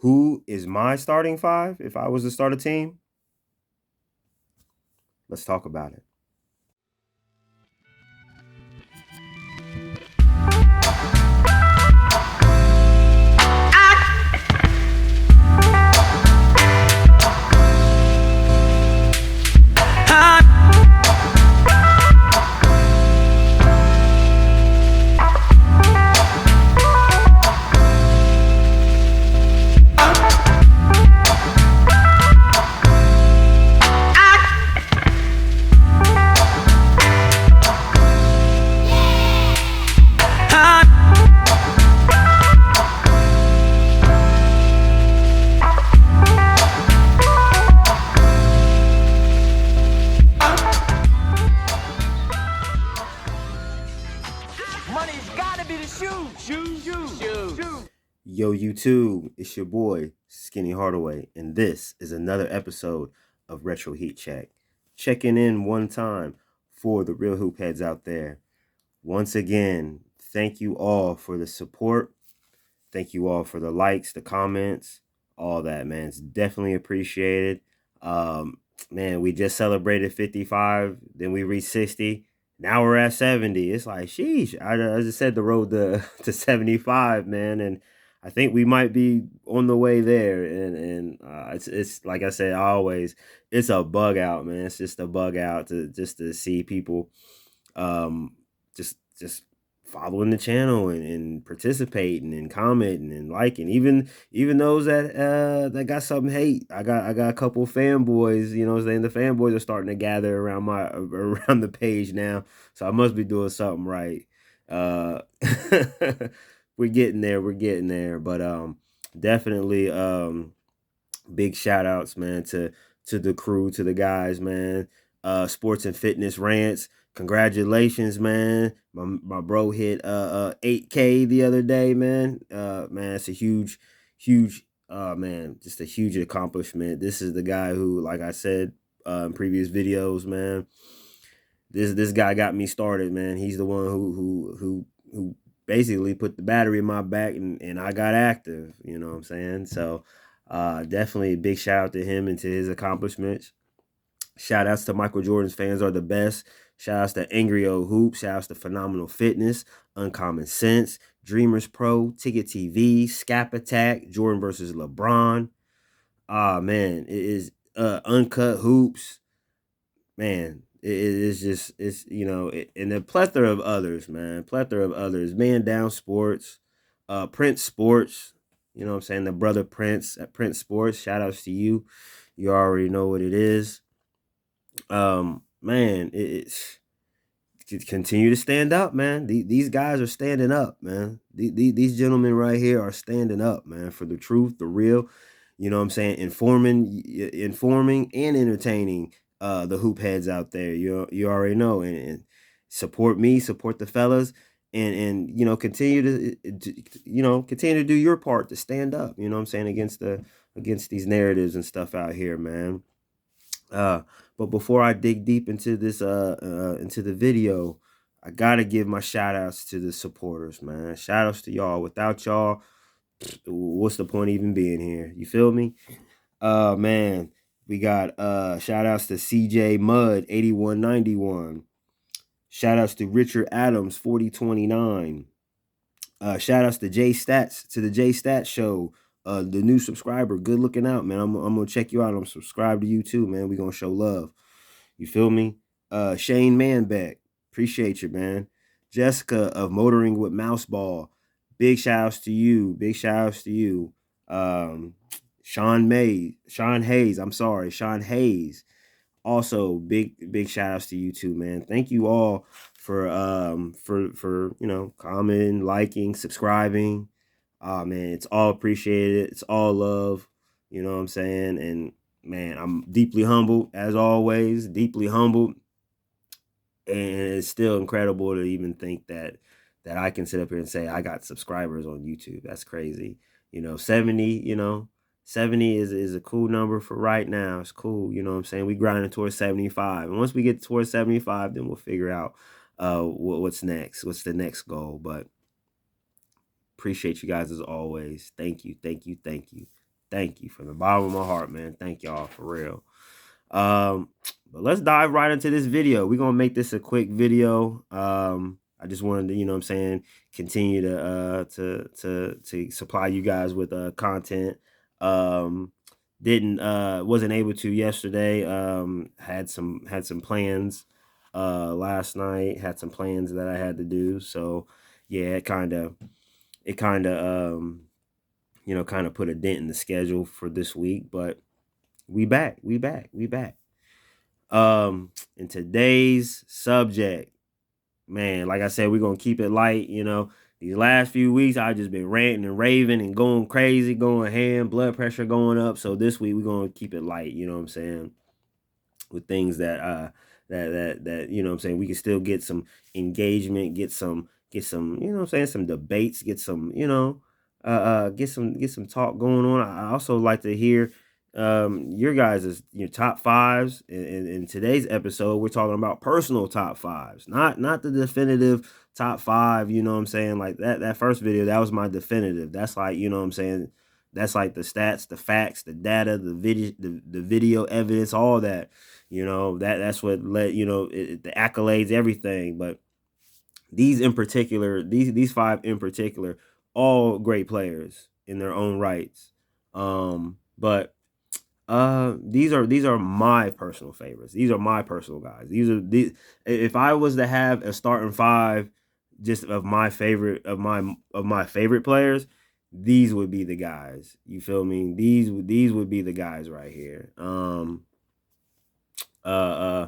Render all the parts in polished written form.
who is my starting five if I was to start a team? Let's talk about it. Money's gotta be the shoes. Yo, YouTube, it's your boy, Skinny Hardaway, and this is another episode of Retroheatcheck. Checking in one time for the real hoop heads out there. Once again, thank you all for the support. Thank you all for the likes, the comments, all that, man. It's definitely appreciated. Man, we just celebrated 55, then we reached 60. Now we're at 70. It's like, sheesh. I just said the road to 75, man. And I think we might be on the way there. And it's like I said, always, it's a bug out, man. It's just a bug out to see people just following the channel and participating and commenting and liking, even those that got some hate. I got a couple fanboys, you know what I'm saying? The fanboys are starting to gather around the page now, so I must be doing something right. uh we're getting there, but definitely big shout outs, man, to the crew, to the guys, man. Sports and fitness rants, congratulations, man. My bro hit 8K the other day, man. Man, it's a huge man, just a huge accomplishment. This is the guy who, like I said in previous videos, man, this guy got me started, man. He's the one who basically put the battery in my back, and I got active, you know what I'm saying? So definitely a big shout out to him and to his accomplishments. Shout outs to Michael Jordan's fans are the best. Shout outs to Angry Old Hoop. Shout outs to Phenomenal Fitness, Uncommon Sense, Dreamers Pro, Ticket TV, Scap Attack, Jordan versus LeBron. Ah, man, it is Uncut Hoops. Man, it is just, it's, and a plethora of others, man. Plethora of others. Man Down Sports, Prince Sports, you know what I'm saying? The brother Prince at Prince Sports. Shout outs to you. You already know what it is. Man, it's continue to stand up, man. These guys are standing up, man. These gentlemen right here are standing up, man, for the truth, the real, you know what I'm saying, informing and entertaining the hoop heads out there. You already know, and support me, support the fellas, and continue continue to do your part to stand up, you know what I'm saying, against these narratives and stuff out here, man. But before I dig deep into this into the video, I gotta give my shout outs to the supporters, man. Shout outs to y'all. Without y'all, what's the point even being here? You feel me? Man, we got shout outs to CJ Mudd 8191. Shout outs to Richard Adams 4029. Shout outs to the J Stats show. The new subscriber, good looking out, man. I'm gonna check you out. I'm subscribed to you too, man. We gonna show love. You feel me? Shane Manbeck, appreciate you, man. Jessica of Motoring with Mouseball, big shout outs to you. Big shout outs to you. Sean Hayes. I'm sorry, Sean Hayes. Also, big shout outs to you too, man. Thank you all for commenting, liking, subscribing. Man, it's all appreciated. It's all love. You know what I'm saying? And man, I'm deeply humbled, as always, deeply humbled. And it's still incredible to even think that I can sit up here and say I got subscribers on YouTube. That's crazy. 70, 70 is a cool number for right now. It's cool. You know what I'm saying? We grinding towards 75. And once we get towards 75, then we'll figure out what's next. What's the next goal? But appreciate you guys as always. Thank you. Thank you from the bottom of my heart, man. Thank y'all for real. Um, but let's dive right into this video. We're gonna make this a quick video. I just wanted to, what I'm saying, continue to supply you guys with content. Um, didn't wasn't able to yesterday. Had some plans last night, had some plans that I had to do. So yeah, it kind of put a dent in the schedule for this week, but we back. In today's subject, man, like I said, we're gonna keep it light. These last few weeks I've just been ranting and raving and going crazy, going ham, blood pressure going up. So this week we're gonna keep it light, you know what I'm saying? With things that what I'm saying, we can still get some engagement, get some what I'm saying, some debates, get some talk going on. I also like to hear your guys' your top fives. In today's episode, we're talking about personal top fives, not the definitive top five. You know what I'm saying? Like that first video, that was my definitive. That's like, what I'm saying, that's like the stats, the facts, the data, the video evidence, all that. That's what led, the accolades, everything. But these in particular, these five in particular, all great players in their own rights. But these are my personal favorites. These are my personal guys. If I was to have a starting five just of my favorite players, these would be the guys. You feel me? These would be the guys right here. Uh, uh,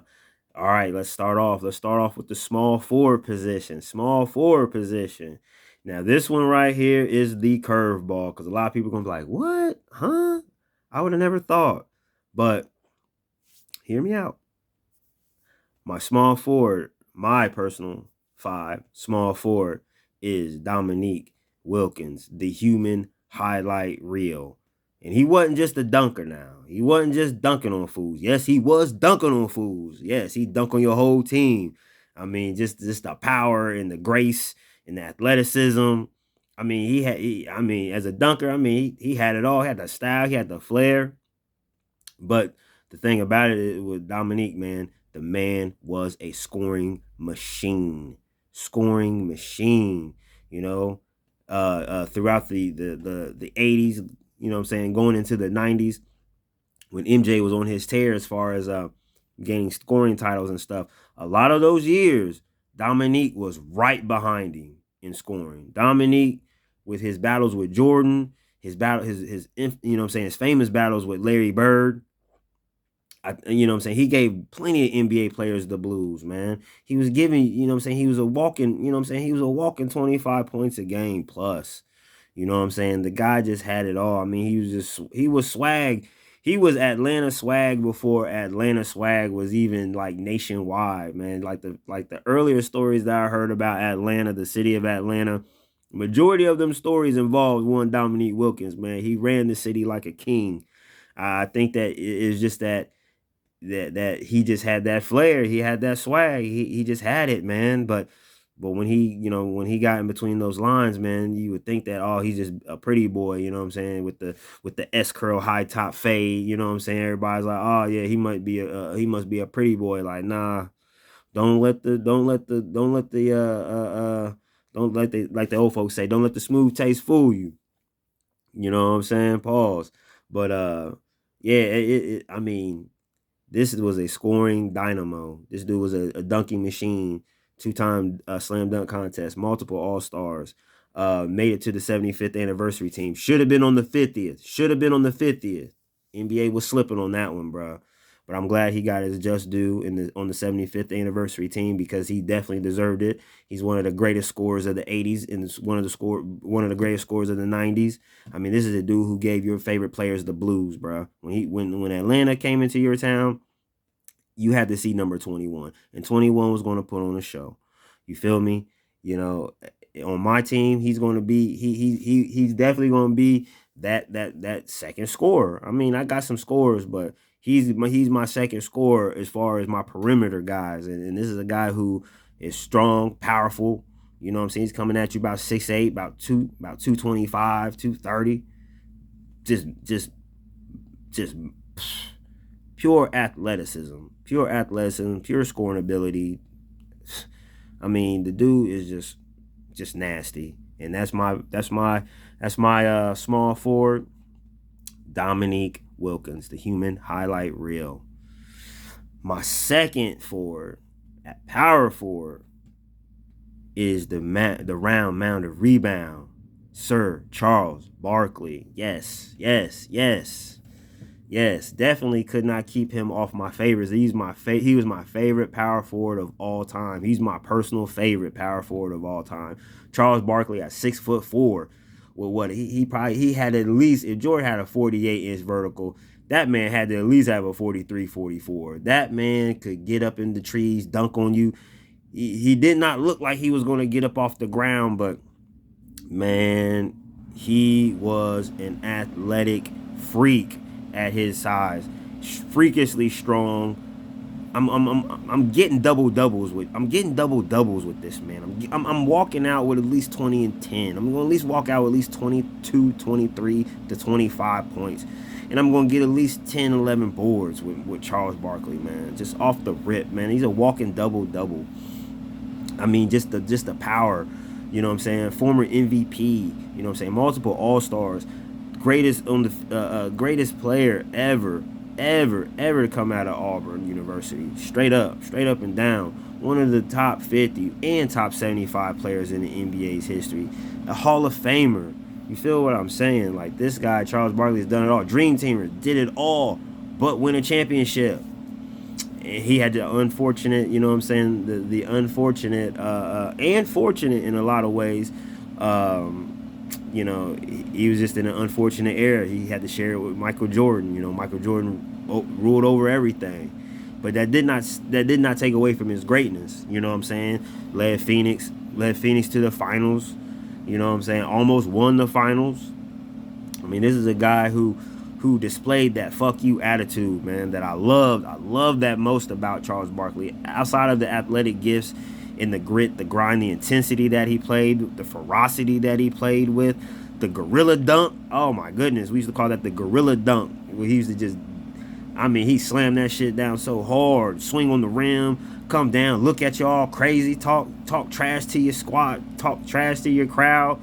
all right, let's start off. Let's start off with the small forward position. Small forward position. Now, this one right here is the curveball, because a lot of people gonna be like, "What? Huh? I would have never thought." But hear me out. My small forward, my personal five small forward is Dominique Wilkins, the human highlight reel. And he wasn't just a dunker now. He wasn't just dunking on fools. Yes, he was dunking on fools. Yes, he dunked on your whole team. I mean, just the power and the grace and the athleticism. I mean, as a dunker, I mean, he had it all. He had the style, he had the flair. But the thing about it with Dominique, man, the man was a scoring machine. Scoring machine, you know. Throughout the 80s, you know what I'm saying, going into the 90s, when MJ was on his tear as far as gaining scoring titles and stuff, a lot of those years, Dominique was right behind him in scoring. Dominique, with his battles with Jordan, his you know what I'm saying, his famous battles with Larry Bird, you know what I'm saying, he gave plenty of NBA players the blues, man. He was giving, you know what I'm saying, he was a walking, you know what I'm saying, he was a walking 25 points a game plus. You know what I'm saying? The guy just had it all. I mean, he was swag. He was Atlanta swag before Atlanta swag was even like nationwide, man. Like the earlier stories that I heard about Atlanta, the city of Atlanta, majority of them stories involved one Dominique Wilkins, man. He ran the city like a king. I think that it's just that he just had that flair. He had that swag. He just had it, man. But when he got in between those lines, man, you would think that, oh, he's just a pretty boy, you know what I'm saying, with the S curl high top fade, you know what I'm saying. Everybody's like, oh yeah, he must be a pretty boy. Like, nah, don't let the, like the old folks say, don't let the smooth taste fool you. You know what I'm saying? Pause. But yeah, I mean, this was a scoring dynamo. This dude was a dunking machine, two-time slam dunk contest, multiple All-Stars. Made it to the 75th anniversary team. Should have been on the 50th. Should have been on the 50th. NBA was slipping on that one, bro. But I'm glad he got his just due on the 75th anniversary team, because he definitely deserved it. He's one of the greatest scorers of the 80s and one of the greatest scorers of the 90s. I mean, this is a dude who gave your favorite players the blues, bro. When Atlanta came into your town, you had to see number 21, and 21 was going to put on a show. You feel me? On my team, he's going to be he's definitely going to be that second scorer. I mean, I got some scorers, but he's my second scorer as far as my perimeter guys, and this is a guy who is strong, powerful. You know what I'm saying? He's coming at you about 6'8", about 225, 230. just pure athleticism, pure scoring ability. I mean, the dude is just nasty, and that's my small forward, Dominique Wilkins, the human highlight reel. My second forward, at power forward, is the round mound of rebound, Sir Charles Barkley. Yes, yes, yes, yes. Definitely could not keep him off my favorites. He was my favorite power forward of all time. He's my personal favorite power forward of all time. Charles Barkley at 6'4". Well, what he had at least, if Jordan had a 48-inch vertical, that man had to at least have a 43, 44. That man could get up in the trees, dunk on you. He did not look like he was going to get up off the ground, but man, he was an athletic freak at his size, freakishly strong. I'm getting double doubles with this man. I'm walking out with at least 20 and 10. I'm going to at least walk out with at least 22, 23 to 25 points. And I'm going to get at least 10, 11 boards with Charles Barkley, man. Just off the rip, man. He's a walking double double. I mean, just the power, you know what I'm saying? Former MVP, you know what I'm saying? Multiple All-Stars, greatest player ever to come out of Auburn University. Straight up and down. One of the top 50 and top 75 players in the NBA's history. A Hall of Famer. You feel what I'm saying? Like, this guy, Charles Barkley, has done it all. Dream Teamer, did it all, but win a championship. He had the unfortunate, you know what I'm saying, the unfortunate and fortunate in a lot of ways. You know, he was just in an unfortunate era. He had to share it with Michael Jordan. You know, Michael Jordan ruled over everything. But that did not take away from his greatness. You know what I'm saying? Led Phoenix to the finals. You know what I'm saying? Almost won the finals. I mean, this is a guy who displayed that fuck you attitude, man, that I loved. I love that most about Charles Barkley. Outside of the athletic gifts and the grit, the grind, the intensity that he played, the ferocity that he played with, the gorilla dunk. Oh my goodness, we used to call that the gorilla dunk. Where he used to just, I mean, he slammed that shit down so hard, swing on the rim, come down, look at you all crazy, talk trash to your squad, talk trash to your crowd,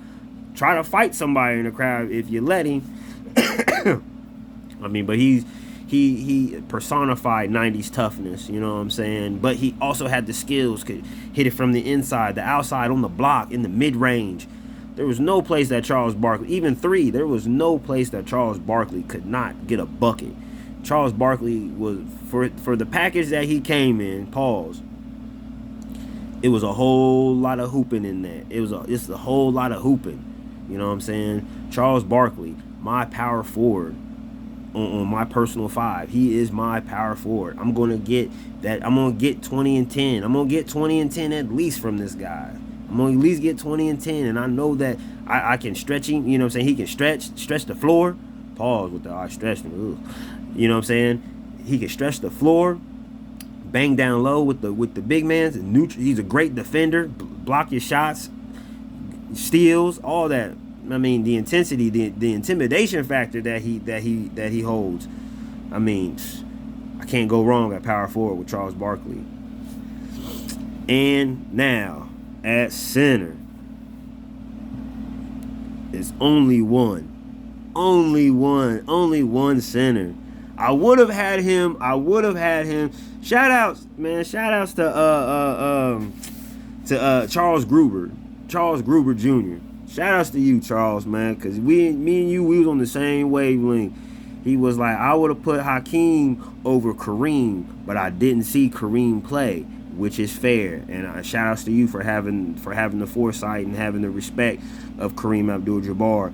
try to fight somebody in the crowd if you let him. I mean, but he personified 90s toughness, you know what I'm saying? But he also had the skills, could hit it from the inside, the outside, on the block, in the mid-range. There was no place that Charles Barkley, even three, there was no place that Charles Barkley could not get a bucket. Charles Barkley was, for the package that he came in, pause, it was a whole lot of hooping in that. It's a whole lot of hooping. You know what I'm saying? Charles Barkley, my power forward on my personal five. He is my power forward. I'm going to get 20 and 10. I'm going to get 20 and 10 at least from this guy. I'm going to at least get 20 and 10. And I know that I can stretch him. You know what I'm saying? He can stretch the floor. Pause with the I stretched him. Ugh. You know what I'm saying? He can stretch the floor. Bang down low with the big man. He's a great defender. Block your shots. Steals. All that. I mean, the intensity, the intimidation factor that he holds. I mean, I can't go wrong at power forward with Charles Barkley. And now at center, it's only one center. I would have had him. Shout outs, man. Shout outs to Charles Gruber Jr. Shout outs to you, Charles, man, because me and you, we was on the same wavelength. He was like, I would have put Hakeem over Kareem, but I didn't see Kareem play, which is fair. And shout outs to you for having the foresight and having the respect of Kareem Abdul-Jabbar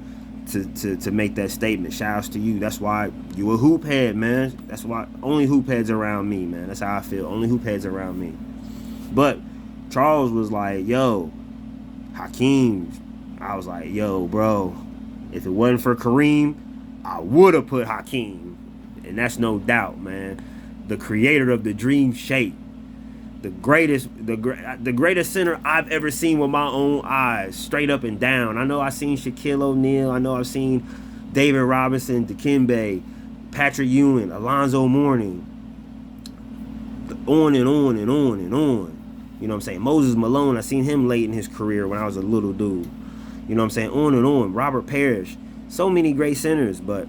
to make that statement. Shout outs to you. That's why you a hoop head, man. That's why only hoop heads around me, man. That's how I feel. Only hoop heads around me. But Charles was like, yo, Hakeem. I was like, yo, bro, if it wasn't for Kareem, I would have put Hakeem. And that's no doubt, man. The creator of the dream shape. The greatest center I've ever seen with my own eyes, straight up and down. I know I've seen Shaquille O'Neal. I know I've seen David Robinson, Dikembe, Patrick Ewing, Alonzo Mourning, on and on and on and on. You know what I'm saying? Moses Malone, I seen him late in his career when I was a little dude. You know what I'm saying? On and on. Robert Parrish. So many great centers, but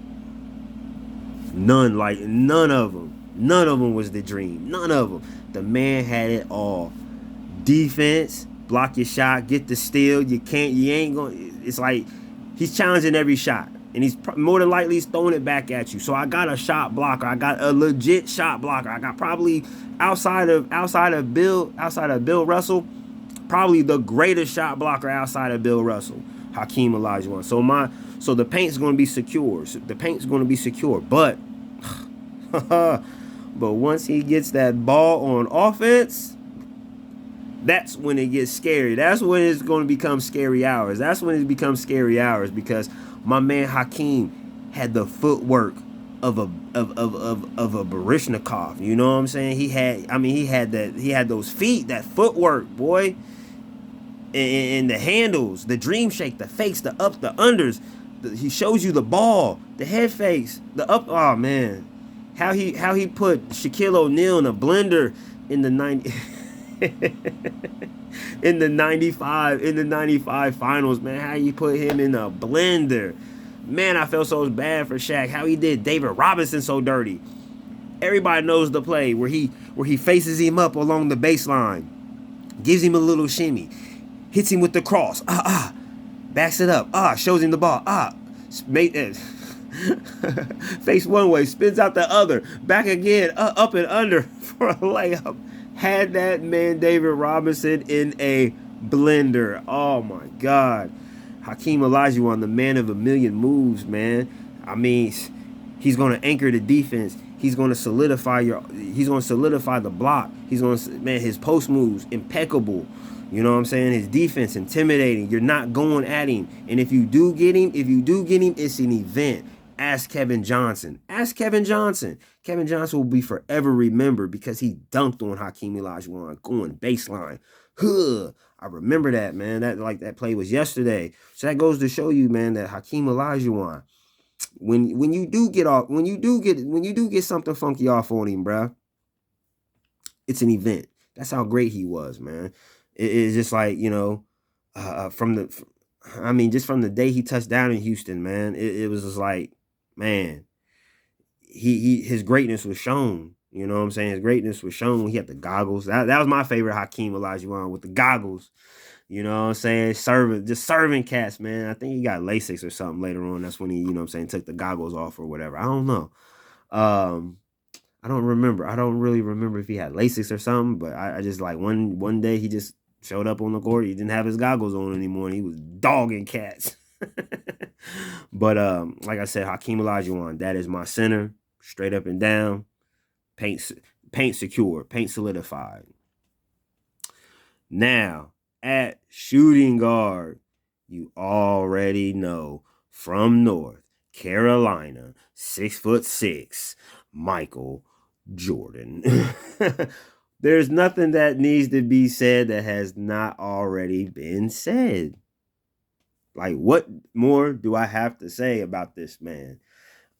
none of them. None of them was the dream. None of them. The man had it all. Defense, block your shot, get the steal. You ain't going. It's like he's challenging every shot, and he's more than likely he's throwing it back at you. So I got a shot blocker. I got a legit shot blocker. I got probably outside of Bill Russell, probably the greatest shot blocker outside of Bill Russell, Hakeem Olajuwon. So the paint's going to be secure. The paint's going to be secure, but but once he gets that ball on offense, that's when it gets scary. That's when it's going to become scary hours. That's when it becomes scary hours because my man Hakeem had the footwork of a Barishnikov. You know what I'm saying? He had those feet, that footwork, boy. And the handles, the dream shake, the fakes, the up, the unders. He shows you the ball, the head fakes, the up. Oh man, how he put Shaquille O'Neal in a blender in the 90 in the 95 finals, man. How you put him in a blender. Man, I felt so bad for Shaq. How he did David Robinson so dirty. Everybody knows the play where he faces him up along the baseline, gives him a little shimmy, hits him with the cross. Backs it up. Shows him the ball. Face one way, spins out the other, back again, up and under for a layup. Had that man David Robinson in a blender. Oh my God. Hakeem Olajuwon, the man of a million moves, man. I mean, he's going to anchor the defense. He's going to solidify the block. His post moves impeccable. You know what I'm saying? His defense intimidating. You're not going at him. And if you do get him, it's an event. Ask Kevin Johnson. Kevin Johnson will be forever remembered because he dunked on Hakeem Olajuwon going baseline. I remember that, man. That play was yesterday. So that goes to show you, man, that Hakeem Olajuwon, when you do get something funky off on him, bruh, it's an event. That's how great he was, man. It's just like, just from the day he touched down in Houston, man, it was just like, man, his greatness was shown. You know what I'm saying? His greatness was shown when he had the goggles. That was my favorite Hakeem Olajuwon, with the goggles. You know what I'm saying? Serving cats, man. I think he got LASIK or something later on. That's when he, took the goggles off or whatever. I don't know. I don't remember. I don't really remember if he had LASIK or something, but I just like one day he just showed up on the court. He didn't have his goggles on anymore, and he was dogging cats. But like I said, Hakeem Olajuwon, that is my center, straight up and down, paint secure, paint solidified. Now at shooting guard, you already know, from North Carolina, 6'6", Michael Jordan. There's nothing that needs to be said that has not already been said. Like, what more do I have to say about this man?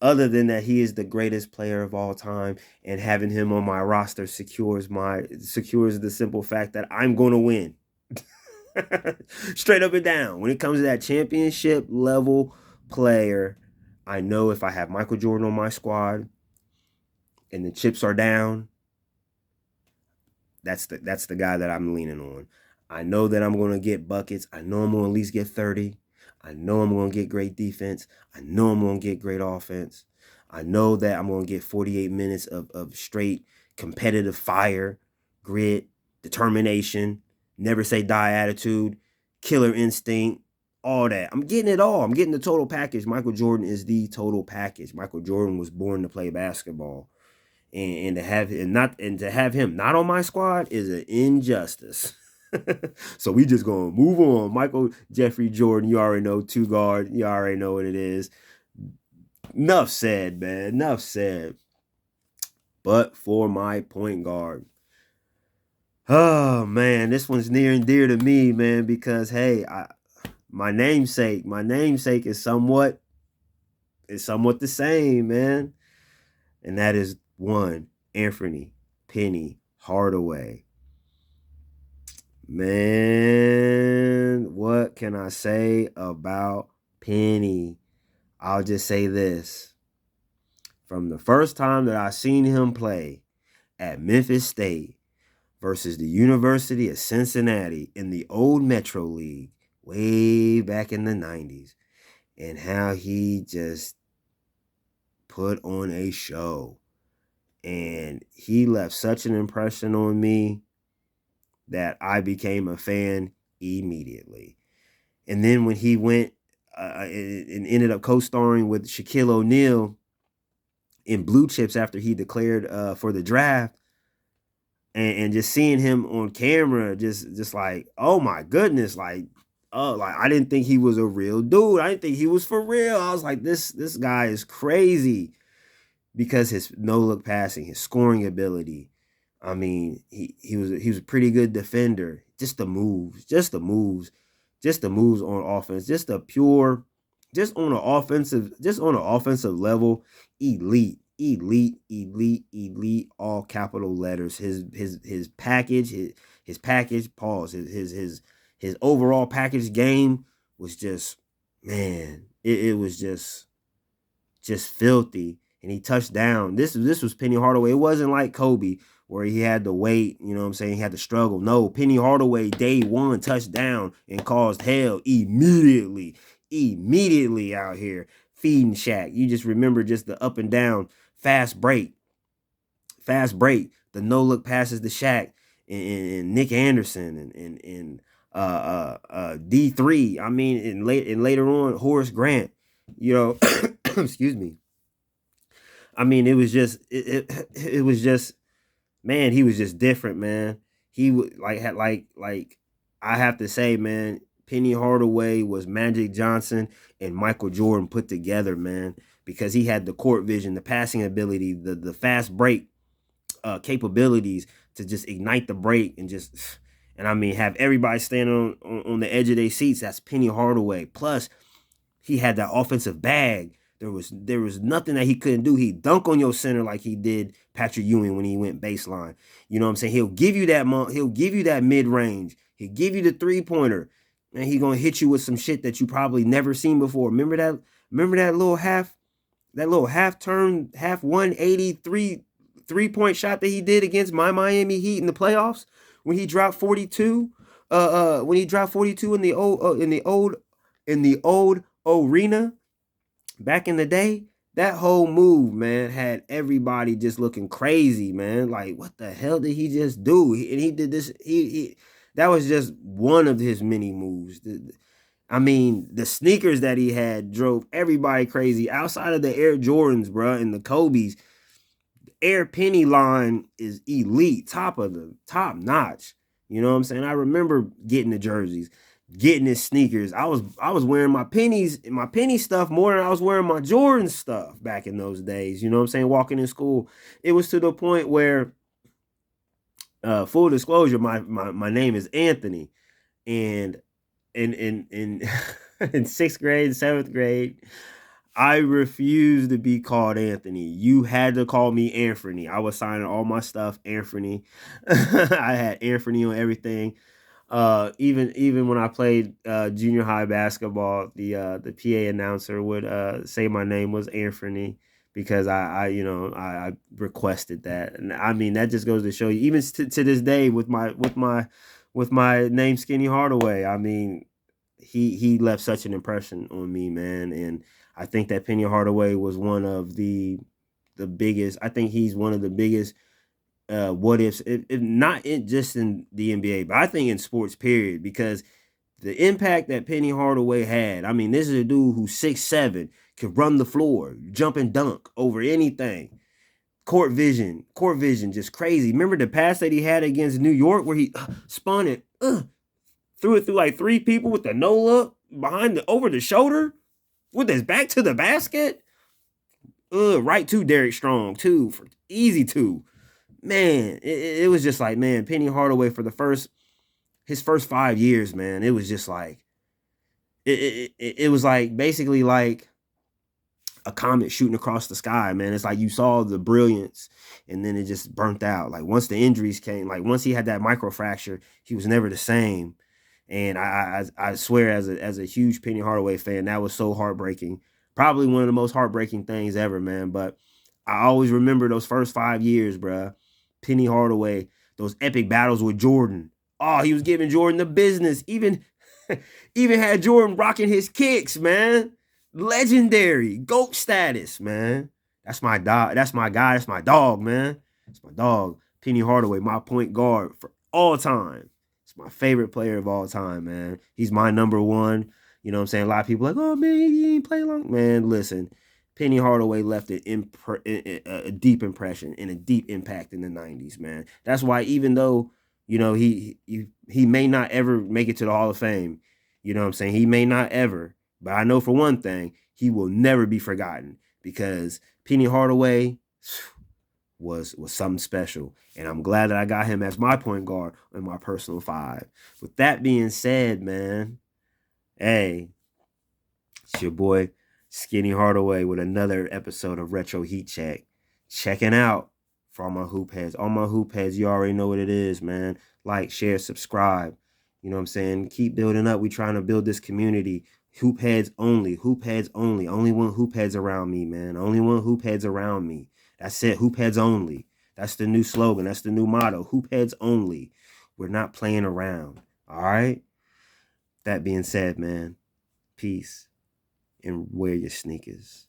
Other than that, he is the greatest player of all time, and having him on my roster secures the simple fact that I'm going to win. Straight up and down. When it comes to that championship level player, I know if I have Michael Jordan on my squad and the chips are down, that's the guy that I'm leaning on. I know that I'm going to get buckets. I know I'm going to at least get 30. I know I'm going to get great defense. I know I'm going to get great offense. I know that I'm going to get 48 minutes of straight competitive fire, grit, determination, never say die attitude, killer instinct, all that. I'm getting it all. I'm getting the total package. Michael Jordan is the total package. Michael Jordan was born to play basketball. And to have him not on my squad is an injustice. So we just gonna move on. Michael Jeffrey Jordan, you already know, 2 guard. You already know what it is. Enough said, man. Enough said. But for my point guard, oh man, this one's near and dear to me, man, because hey, my namesake is somewhat is somewhat the same, man. And that is one Anthony Penny Hardaway. Man, what can I say about Penny? I'll just say this. From the first time that I seen him play at Memphis State versus the University of Cincinnati in the old Metro League way back in the 90s, and how he just put on a show. And he left such an impression on me that I became a fan immediately. And then when he went and ended up co-starring with Shaquille O'Neal in Blue Chips after he declared for the draft, and just seeing him on camera, just like, oh my goodness, like, oh, like I didn't think he was a real dude. I didn't think he was for real. I was like, this guy is crazy, because his no look passing, his scoring ability. I mean, he was a pretty good defender. Just the moves on offense, just on an offensive level, elite, all capital letters. His package, his package, pause, his overall package game was just, man, it was just filthy. And he touched down. This was Penny Hardaway. It wasn't like Kobe where he had to wait, you know what I'm saying? He had to struggle. No, Penny Hardaway day one touchdown and caused hell immediately. Immediately out here feeding Shaq. You just remember just the up and down fast break, the no look passes to Shaq and Nick Anderson and D3. I mean, and later on Horace Grant. You know, excuse me. I mean, it was just, man, he was just different, man. He would like I have to say, man, Penny Hardaway was Magic Johnson and Michael Jordan put together, man, because he had the court vision, the passing ability, the fast break capabilities to just ignite the break and just, and I mean, have everybody standing on the edge of their seats. That's Penny Hardaway. Plus, he had that offensive bag. There was nothing that he couldn't do. He dunk on your center like he did Patrick Ewing when he went baseline. You know what I'm saying? He'll give you that mid range. He'll give you the 3-pointer, and he gonna hit you with some shit that you probably never seen before. Remember that? Remember that little half turn, half 183 3-point shot that he did against my Miami Heat in the playoffs when he dropped 42. When he dropped 42 in the old arena back in the day. That whole move, man, had everybody just looking crazy, man. Like, what the hell did he just do? And he did this. He that was just one of his many moves. I mean, the sneakers that he had drove everybody crazy. Outside of the Air Jordans, bro, and the Kobe's, Air Penny line is elite, top notch. You know what I'm saying? I remember getting the jerseys, getting his sneakers. I was wearing my penny stuff more than I was wearing my Jordan stuff back in those days. You know what I'm saying? Walking in school, it was to the point where, full disclosure, my name is Anthony, and in in sixth grade, seventh grade, I refused to be called Anthony. You had to call me Anthony. I was signing all my stuff Anthony. I had Anthony on everything. Even when I played junior high basketball, the PA announcer would say my name was Anthony because I requested that. And I mean, that just goes to show you, even to this day, with my name Skinny Hardaway. I mean, he left such an impression on me, man. And I think that Penny Hardaway was one of the biggest. I think he's one of the biggest what ifs, if not just in the NBA, but I think in sports period, because the impact that Penny Hardaway had. I mean, this is a dude who's 6'7", can run the floor, jump and dunk over anything. Court vision, just crazy. Remember the pass that he had against New York where he spun it, threw it through like three people with the no look over the shoulder with his back to the basket. Right to Derek Strong too, for easy two. Man, it was just like, man, Penny Hardaway for his first 5 years, man, it was just like, it was like basically like a comet shooting across the sky, man. It's like you saw the brilliance and then it just burnt out. Like once the injuries came, like once he had that microfracture, he was never the same. And I swear, as a huge Penny Hardaway fan, that was so heartbreaking. Probably one of the most heartbreaking things ever, man. But I always remember those first 5 years, bruh. Penny Hardaway, those epic battles with Jordan. Oh, he was giving Jordan the business. Even even had Jordan rocking his kicks, man. Legendary, GOAT status, man. That's my dog. That's my guy. That's my dog, man. That's my dog. Penny Hardaway, my point guard for all time. It's my favorite player of all time, man. He's my number one. You know what I'm saying? A lot of people are like, oh man, he ain't play long. Man, listen, Penny Hardaway left a deep impression and a deep impact in the '90s, man. That's why even though he may not ever make it to the Hall of Fame, you know what I'm saying? He may not ever, but I know for one thing, he will never be forgotten because Penny Hardaway was something special. And I'm glad that I got him as my point guard in my personal five. With that being said, man, hey, it's your boy Skinny Hardaway with another episode of Retro Heat Check. Checking out for all my hoop heads. All my hoop heads, you already know what it is, man. Like, share, subscribe. You know what I'm saying? Keep building up. We trying to build this community. Hoop heads only. Hoop heads only. Only one hoop heads around me, man. Only one hoop heads around me. That's it. Hoop heads only. That's the new slogan. That's the new motto. Hoop heads only. We're not playing around. All right? That being said, man, peace and wear your sneakers.